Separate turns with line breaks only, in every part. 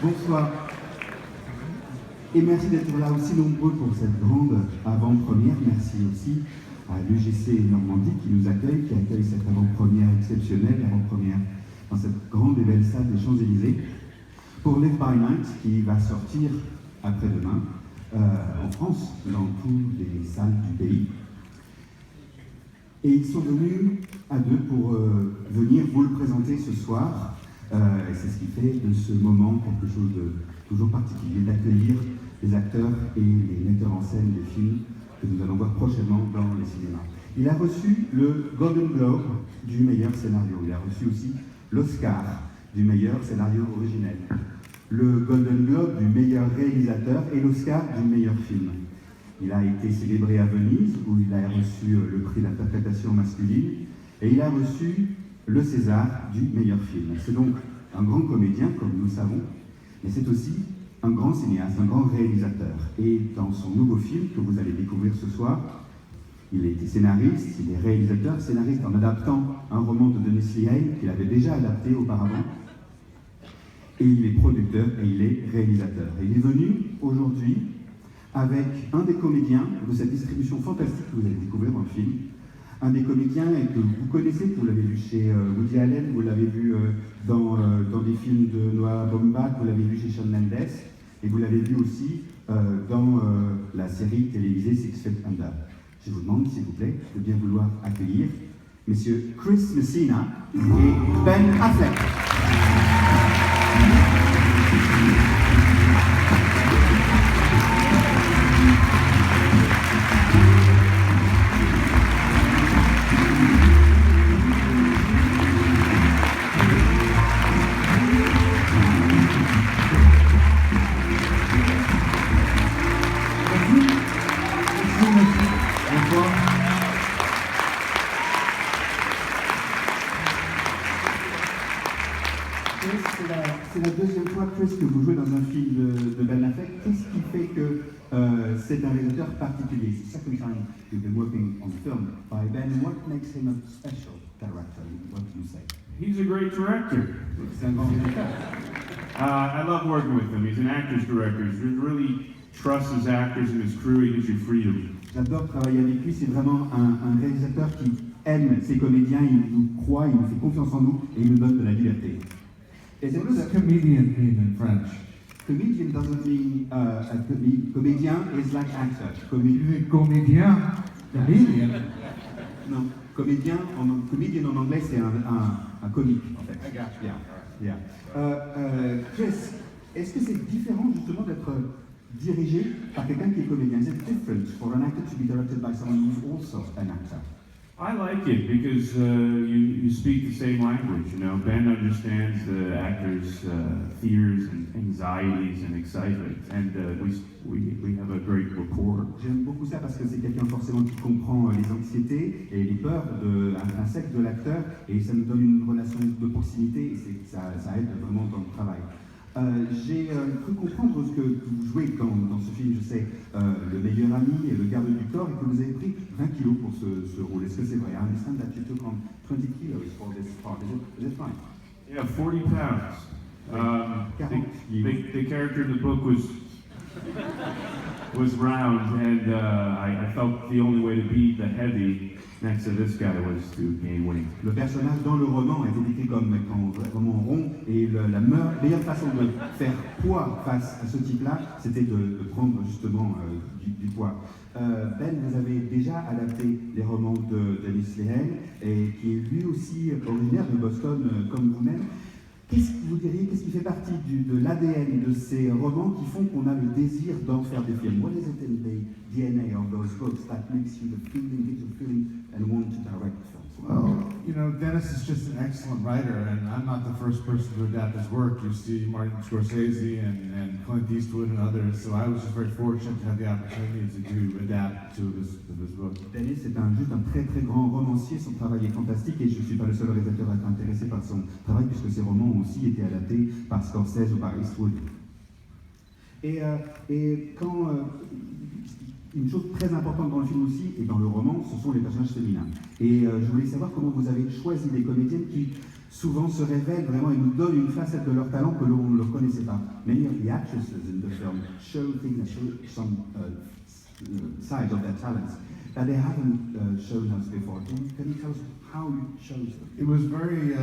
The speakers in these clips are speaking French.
Bonsoir. Et merci d'être là aussi nombreux pour cette grande avant-première. Merci aussi à l'UGC Normandie qui nous accueille, qui accueille cette avant-première exceptionnelle, avant-première dans cette grande et belle salle des Champs-Élysées, pour Live by Night qui va sortir après-demain en France, dans toutes les salles du pays. Et ils sont venus à deux pour venir vous le présenter ce soir. Et c'est ce qui fait de ce moment quelque chose de toujours particulier, d'accueillir les acteurs et les metteurs en scène des films que nous allons voir prochainement dans les cinémas. Il a reçu le Golden Globe du meilleur scénario. Il a reçu aussi l'Oscar du meilleur scénario originel, le Golden Globe du meilleur réalisateur et l'Oscar du meilleur film. Il a été célébré à Venise, où il a reçu le prix d'interprétation masculine, et il a reçu le César du meilleur film. C'est donc un grand comédien, comme nous le savons, mais c'est aussi un grand cinéaste, un grand réalisateur. Et dans son nouveau film que vous allez découvrir ce soir, il a été scénariste, il est réalisateur, scénariste en adaptant un roman de Denis Lehane qu'il avait déjà adapté auparavant. Et il est producteur et il est réalisateur. Et il est venu aujourd'hui avec un des comédiens de cette distribution fantastique que vous allez découvrir dans le film. Un des comédiens que vous connaissez, que vous l'avez vu chez Woody Allen, vous l'avez vu dans des films de Noah Baumbach, vous l'avez vu chez Shawn Mendes, et vous l'avez vu aussi dans la série télévisée Six Feet Under. Je vous demande, s'il vous plaît, de bien vouloir accueillir messieurs Chris Messina et Ben Affleck. C'est la deuxième fois, Chris, que vous jouez dans un film de Ben Affleck. Qu'est-ce qui fait que c'est un réalisateur particulier? C'est the second time you've been working on film by Ben. What makes him a special director? What do you say?
He's a great director.
C'est un grand réalisateur.
I love working with him. He's an actor's director. He really trusts his actors and his crew. He gives you freedom.
J'adore travailler avec lui. C'est vraiment un réalisateur qui aime ses comédiens, il nous croit, il nous fait confiance en nous et il nous donne de la liberté.
What does comedian mean in French?
Comedian doesn't mean comédien is like actor.
Comédien? Comedian?
Non, comédien en anglais c'est un comique en fait.
I got you.
Yeah. Chris, est-ce que c'est différent justement d'être dirigé par quelqu'un qui est comédien? Is it different for an actor to be directed by someone who's also an actor?
I like it because you speak the same language. You know, Ben understands the actors' fears and anxieties and excitement, and we have a great rapport.
J'aime beaucoup ça parce que c'est quelqu'un forcément qui comprend les anxiétés et les peurs intrinsèques de l'acteur, et ça nous donne une relation de proximité et ça aide vraiment dans le travail. J'ai cru comprendre ce que vous jouez dans ce film, je sais, le meilleur ami et le garde du corps, et que vous avez pris 20 kilos pour ce rôle. Est-ce que c'est vrai? I understand that you took on 20 kilos for this part. Is it right?
Yeah, 40 pounds.
40
The character in the book was round, and I felt the only way to beat the heavy next to this guy was to gain weight.
Le personnage dans le roman a été décrit comme étant vraiment rond, et la meilleure façon de faire poids face à ce type-là, c'était de prendre justement du poids. Ben, vous avez déjà adapté les romans de Denis Lehane, et qui est lui aussi originaire de Boston comme vous-même. Qu'est-ce que vous diriez, qu'est-ce qui fait partie de l'ADN de ces romans qui font qu'on a le désir d'en faire des films? What is it in the DNA of those books that makes you gives you the feeling and want to direct films?
Well, you know, Dennis is just an excellent writer, and I'm not the first person to adapt his work. You see Martin Scorsese and Clint Eastwood and others, so I was just very fortunate to have the opportunity to adapt to this book.
Dennis est juste un très très grand romancier, son travail est fantastique, et je ne suis pas le seul réalisateur à être intéressé par son travail, puisque ses romans ont aussi été adaptés par Scorsese ou par Eastwood. Et quand une chose très importante dans le film aussi, et dans le roman, ce sont les personnages féminins. Et je voulais savoir comment vous avez choisi des comédiennes qui souvent se révèlent vraiment et nous donnent une facette de leur talent que l'on ne connaissait pas. Many of the actresses in the film show things that show some sides of their talents that they haven't shown us before. Can you tell us how you chose them?
It was very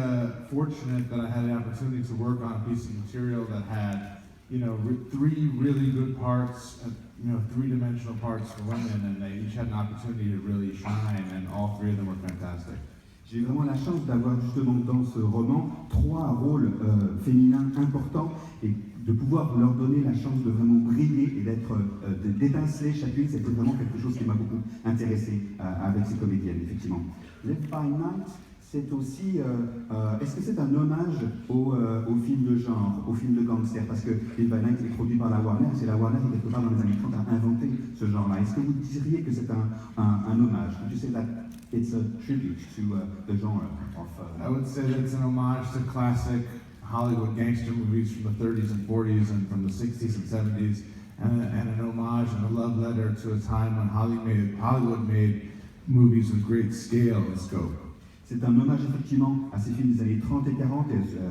fortunate that I had the opportunity to work on a piece of material that had, three really good parts, three-dimensional parts for women, and they each had an opportunity to really shine, and all three of them were fantastic.
J'ai vraiment la chance d'avoir justement dans ce roman 3 rôles féminins importants et de pouvoir leur donner la chance de vraiment briller et d'étinceler chacune. C'était vraiment quelque chose qui m'a beaucoup intéressé avec ces comédiennes, effectivement. Live by Night, c'est aussi, est-ce que c'est un hommage au film de genre, au film de gangster? Parce que Live by Night est produit par la Warner, c'est la Warner qui, quelque part dans les années 30, a inventé ce genre-là. Est-ce que vous diriez que c'est un hommage? Would you say that it's a tribute to the genre of...
I would say that it's an homage to classic Hollywood gangster movies from the 30s and 40s and from the 60s and 70s, and an homage and a love letter to a time when Hollywood made movies with great scale and scope.
C'est un hommage effectivement à ces films des années 30 et 40,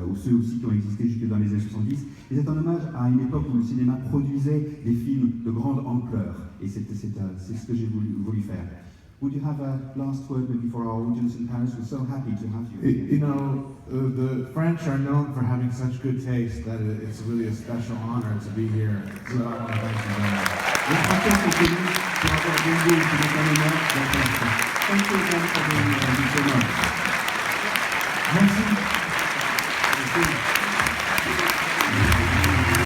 ou ceux aussi qui ont existé jusque dans les années 70. Et c'est un hommage à une époque où le cinéma produisait des films de grande ampleur. Et c'est ce que j'ai voulu faire. Would you have a last word maybe for our audience in Paris? We're so happy to have you.
The French are known for having such good taste that it's really a special honor to be here. So I want to thank you very much.
Les Français sont connus pour avoir des goûts, c'est un honneur d'être là. Thank you again for being here.
Merci.